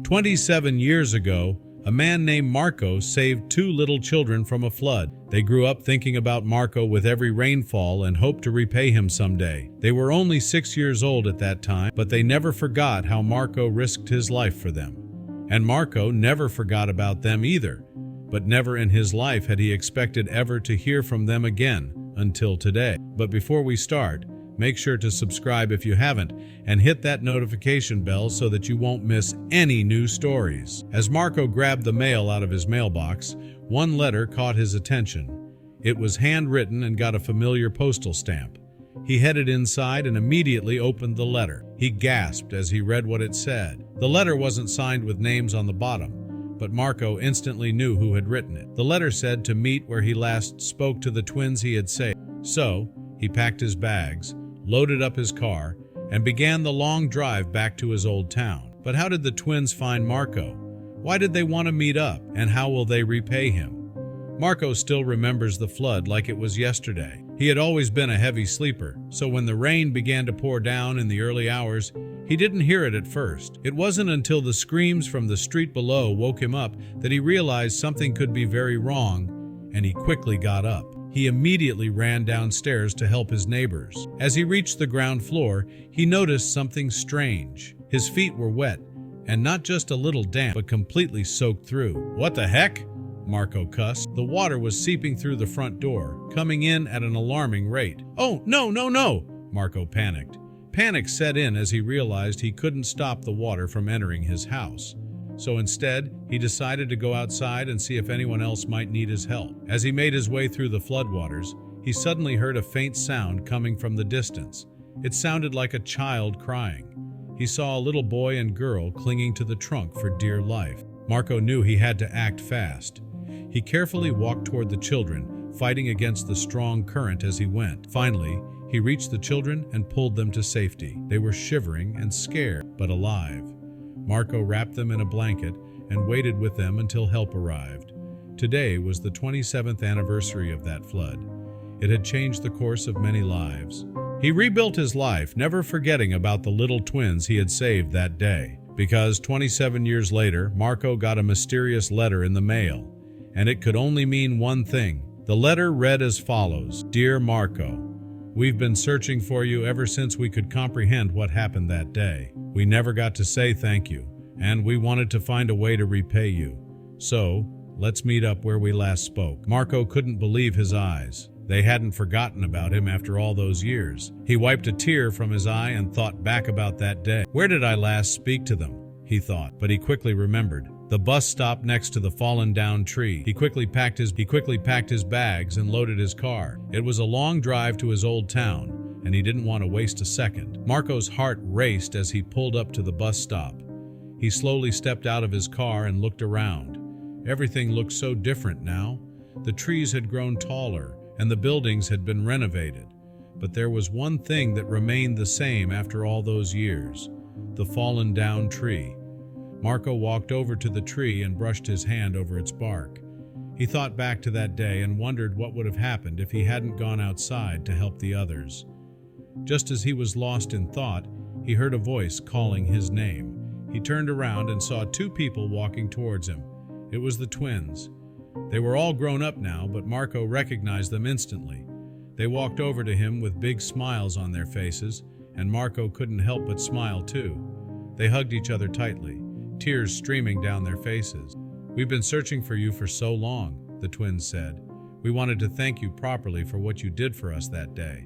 27 years ago, a man named Marco saved two little children from a flood. They grew up thinking about Marco with every rainfall and hoped to repay him someday. They were only 6 years old at that time, but they never forgot how Marco risked his life for them. And Marco never forgot about them either, but never in his life had he expected ever to hear from them again until today. But before we start, make sure to subscribe if you haven't, and hit that notification bell so that you won't miss any new stories. As Marco grabbed the mail out of his mailbox, one letter caught his attention. It was handwritten and got a familiar postal stamp. He headed inside and immediately opened the letter. He gasped as he read what it said. The letter wasn't signed with names on the bottom, but Marco instantly knew who had written it. The letter said to meet where he last spoke to the twins he had saved. So, he packed his bags, loaded up his car, and began the long drive back to his old town. But how did the twins find Marco? Why did they want to meet up, and how will they repay him? Marco still remembers the flood like it was yesterday. He had always been a heavy sleeper, so when the rain began to pour down in the early hours, he didn't hear it at first. It wasn't until the screams from the street below woke him up that he realized something could be very wrong, and he quickly got up. He immediately ran downstairs to help his neighbors. As he reached the ground floor, he noticed something strange. His feet were wet, and not just a little damp, but completely soaked through. "What the heck?" Marco cussed. The water was seeping through the front door, coming in at an alarming rate. "Oh, no, no, no!" Marco panicked. Panic set in as he realized he couldn't stop the water from entering his house. So instead, he decided to go outside and see if anyone else might need his help. As he made his way through the floodwaters, he suddenly heard a faint sound coming from the distance. It sounded like a child crying. He saw a little boy and girl clinging to the trunk for dear life. Marco knew he had to act fast. He carefully walked toward the children, fighting against the strong current as he went. Finally, he reached the children and pulled them to safety. They were shivering and scared, but alive. Marco wrapped them in a blanket and waited with them until help arrived. Today was the 27th anniversary of that flood. It had changed the course of many lives. He rebuilt his life, never forgetting about the little twins he had saved that day. Because 27 years later, Marco got a mysterious letter in the mail, and it could only mean one thing. The letter read as follows: "Dear Marco, we've been searching for you ever since we could comprehend what happened that day. We never got to say thank you, and we wanted to find a way to repay you. So, let's meet up where we last spoke." Marco couldn't believe his eyes. They hadn't forgotten about him after all those years. He wiped a tear from his eye and thought back about that day. Where did I last speak to them? He thought, but he quickly remembered. The bus stop next to the fallen down tree. He quickly packed his bags and loaded his car. It was a long drive to his old town, and he didn't want to waste a second. Marco's heart raced as he pulled up to the bus stop. He slowly stepped out of his car and looked around. Everything looked so different now. The trees had grown taller, and the buildings had been renovated. But there was one thing that remained the same after all those years: the fallen down tree. Marco walked over to the tree and brushed his hand over its bark. He thought back to that day and wondered what would have happened if he hadn't gone outside to help the others. Just as he was lost in thought, he heard a voice calling his name. He turned around and saw two people walking towards him. It was the twins. They were all grown up now, but Marco recognized them instantly. They walked over to him with big smiles on their faces, and Marco couldn't help but smile too. They hugged each other tightly, tears streaming down their faces. "We've been searching for you for so long," the twins said. "We wanted to thank you properly for what you did for us that day."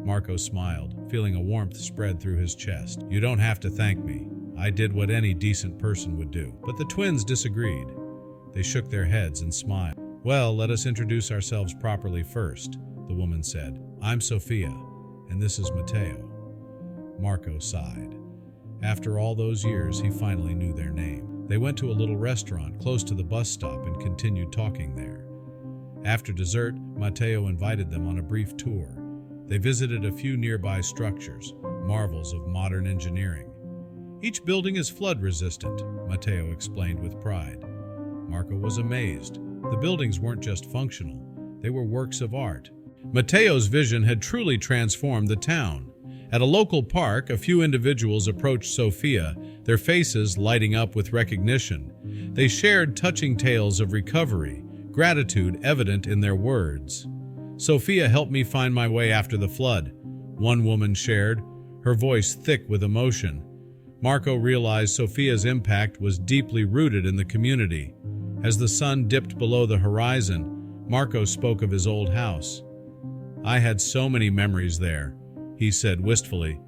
Marco smiled, feeling a warmth spread through his chest. "You don't have to thank me. I did what any decent person would do." But the twins disagreed. They shook their heads and smiled. "Well, let us introduce ourselves properly first," the woman said. "I'm Sophia, and this is Matteo." Marco sighed. After all those years, he finally knew their name. They went to a little restaurant close to the bus stop and continued talking there. After dessert, Matteo invited them on a brief tour. They visited a few nearby structures, marvels of modern engineering. "Each building is flood-resistant," Matteo explained with pride. Marco was amazed. The buildings weren't just functional, they were works of art. Matteo's vision had truly transformed the town. At a local park, a few individuals approached Sophia, their faces lighting up with recognition. They shared touching tales of recovery, gratitude evident in their words. "Sophia helped me find my way after the flood," one woman shared, her voice thick with emotion. Marco realized Sophia's impact was deeply rooted in the community. As the sun dipped below the horizon, Marco spoke of his old house. "I had so many memories there," he said wistfully.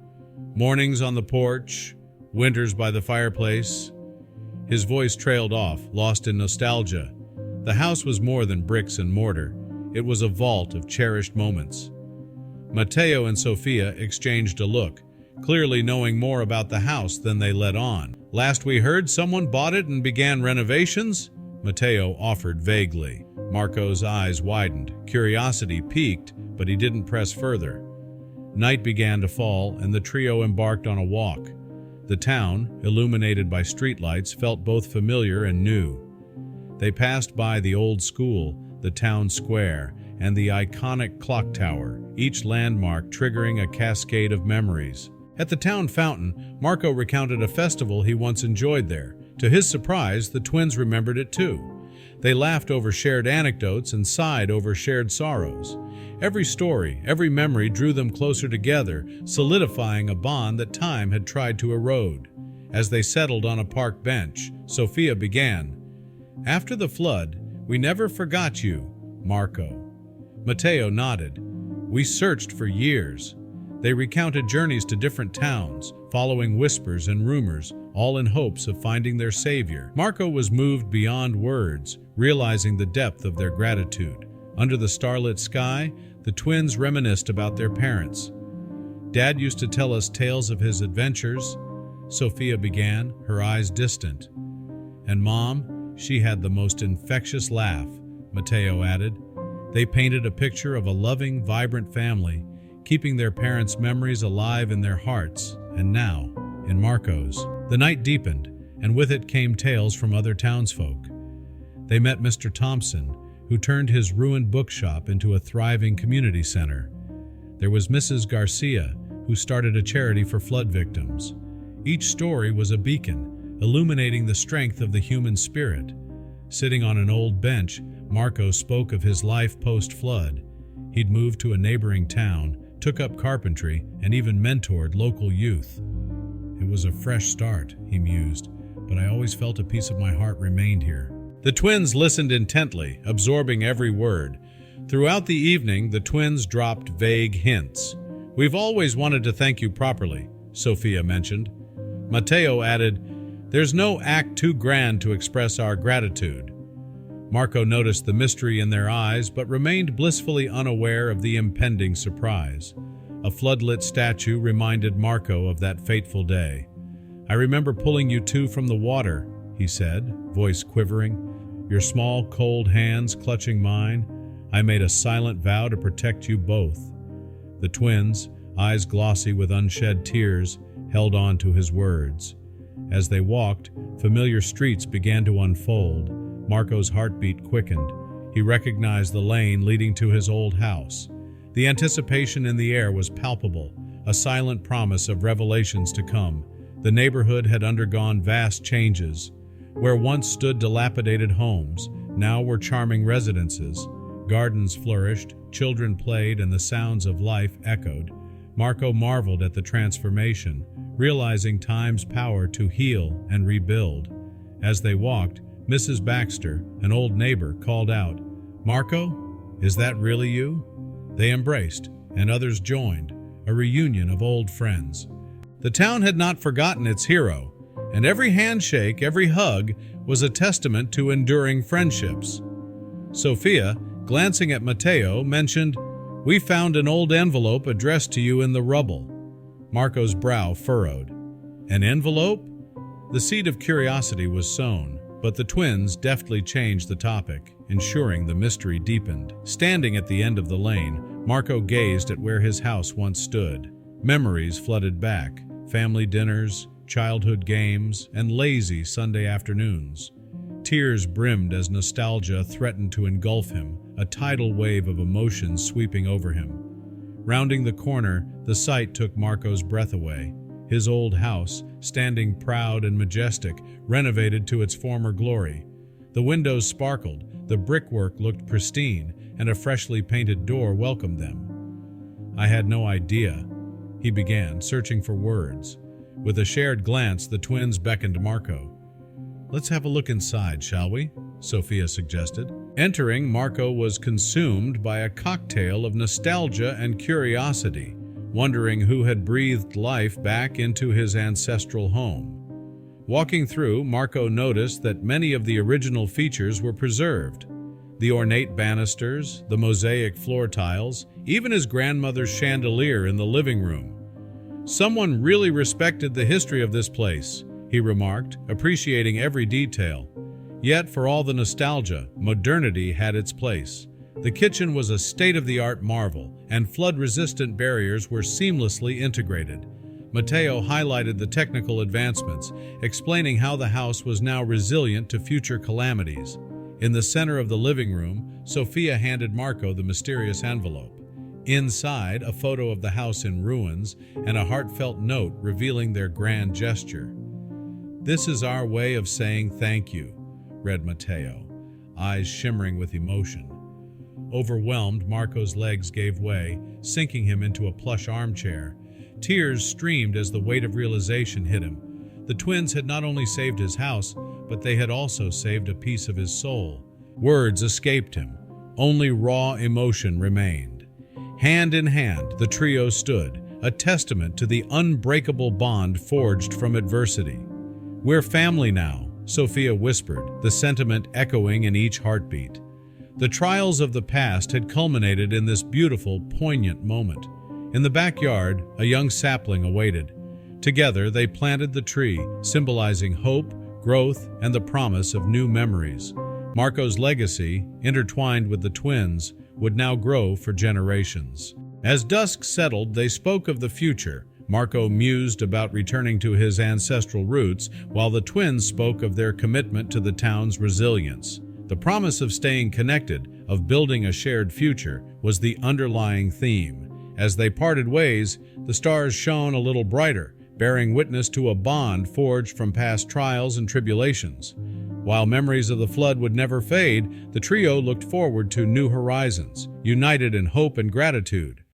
"Mornings on the porch, winters by the fireplace." His voice trailed off, lost in nostalgia. The house was more than bricks and mortar. It was a vault of cherished moments. Matteo and Sophia exchanged a look, clearly knowing more about the house than they let on. "Last we heard, someone bought it and began renovations?" Matteo offered vaguely. Marco's eyes widened. Curiosity piqued, but he didn't press further. Night began to fall, and the trio embarked on a walk. The town, illuminated by streetlights, felt both familiar and new. They passed by the old school, the town square, and the iconic clock tower, each landmark triggering a cascade of memories. At the town fountain, Marco recounted a festival he once enjoyed there. To his surprise, the twins remembered it too. They laughed over shared anecdotes and sighed over shared sorrows. Every story, every memory drew them closer together, solidifying a bond that time had tried to erode. As they settled on a park bench, Sophia began, "After the flood, we never forgot you, Marco." Matteo nodded. "We searched for years." They recounted journeys to different towns, following whispers and rumors, all in hopes of finding their savior. Marco was moved beyond words, realizing the depth of their gratitude. Under the starlit sky, the twins reminisced about their parents. "Dad used to tell us tales of his adventures," Sophia began, her eyes distant. "And Mom, she had the most infectious laugh," Matteo added. They painted a picture of a loving, vibrant family, keeping their parents' memories alive in their hearts, and now, in Marco's. The night deepened, and with it came tales from other townsfolk. They met Mr. Thompson, who turned his ruined bookshop into a thriving community center. There was Mrs. Garcia, who started a charity for flood victims. Each story was a beacon, illuminating the strength of the human spirit. Sitting on an old bench, Marco spoke of his life post-flood. He'd moved to a neighboring town, took up carpentry, and even mentored local youth. "It was a fresh start," he mused, "but I always felt a piece of my heart remained here." The twins listened intently, absorbing every word. Throughout the evening, the twins dropped vague hints. "We've always wanted to thank you properly," Sophia mentioned. Matteo added, "There's no act too grand to express our gratitude." Marco noticed the mystery in their eyes, but remained blissfully unaware of the impending surprise. A floodlit statue reminded Marco of that fateful day. "I remember pulling you two from the water," he said, voice quivering. "Your small, cold hands clutching mine. I made a silent vow to protect you both." The twins, eyes glossy with unshed tears, held on to his words. As they walked, familiar streets began to unfold. Marco's heartbeat quickened. He recognized the lane leading to his old house. The anticipation in the air was palpable, a silent promise of revelations to come. The neighborhood had undergone vast changes. Where once stood dilapidated homes, now were charming residences. Gardens flourished, children played, and the sounds of life echoed. Marco marveled at the transformation, realizing time's power to heal and rebuild. As they walked, Mrs. Baxter, an old neighbor, called out, "Marco, is that really you?" They embraced, and others joined, a reunion of old friends. The town had not forgotten its hero, and every handshake, every hug, was a testament to enduring friendships. Sophia, glancing at Matteo, mentioned, "We found an old envelope addressed to you in the rubble." Marco's brow furrowed. "An envelope?" The seed of curiosity was sown, but the twins deftly changed the topic, ensuring the mystery deepened. Standing at the end of the lane, Marco gazed at where his house once stood. Memories flooded back, family dinners, childhood games, and lazy Sunday afternoons. Tears brimmed as nostalgia threatened to engulf him, a tidal wave of emotions sweeping over him. Rounding the corner, the sight took Marco's breath away. His old house, standing proud and majestic, renovated to its former glory. The windows sparkled, the brickwork looked pristine, and a freshly painted door welcomed them. "I had no idea," he began, searching for words. With a shared glance, the twins beckoned Marco. "Let's have a look inside, shall we?" Sophia suggested. Entering, Marco was consumed by a cocktail of nostalgia and curiosity, wondering who had breathed life back into his ancestral home. Walking through, Marco noticed that many of the original features were preserved. The ornate banisters, the mosaic floor tiles, even his grandmother's chandelier in the living room. "Someone really respected the history of this place," he remarked, appreciating every detail. Yet, for all the nostalgia, modernity had its place. The kitchen was a state-of-the-art marvel, and flood-resistant barriers were seamlessly integrated. Matteo highlighted the technical advancements, explaining how the house was now resilient to future calamities. In the center of the living room, Sophia handed Marco the mysterious envelope. Inside, a photo of the house in ruins and a heartfelt note revealing their grand gesture. "This is our way of saying thank you," read Matteo, eyes shimmering with emotion. Overwhelmed, Marco's legs gave way, sinking him into a plush armchair. Tears streamed as the weight of realization hit him. The twins had not only saved his house, but they had also saved a piece of his soul. Words escaped him. Only raw emotion remained. Hand in hand, the trio stood, a testament to the unbreakable bond forged from adversity. "We're family now," Sophia whispered, the sentiment echoing in each heartbeat. The trials of the past had culminated in this beautiful, poignant moment. In the backyard, a young sapling awaited. Together, they planted the tree, symbolizing hope, growth, and the promise of new memories. Marco's legacy, intertwined with the twins, would now grow for generations. As dusk settled, they spoke of the future. Marco mused about returning to his ancestral roots, while the twins spoke of their commitment to the town's resilience. The promise of staying connected, of building a shared future, was the underlying theme. As they parted ways, the stars shone a little brighter, bearing witness to a bond forged from past trials and tribulations. While memories of the flood would never fade, the trio looked forward to new horizons, united in hope and gratitude.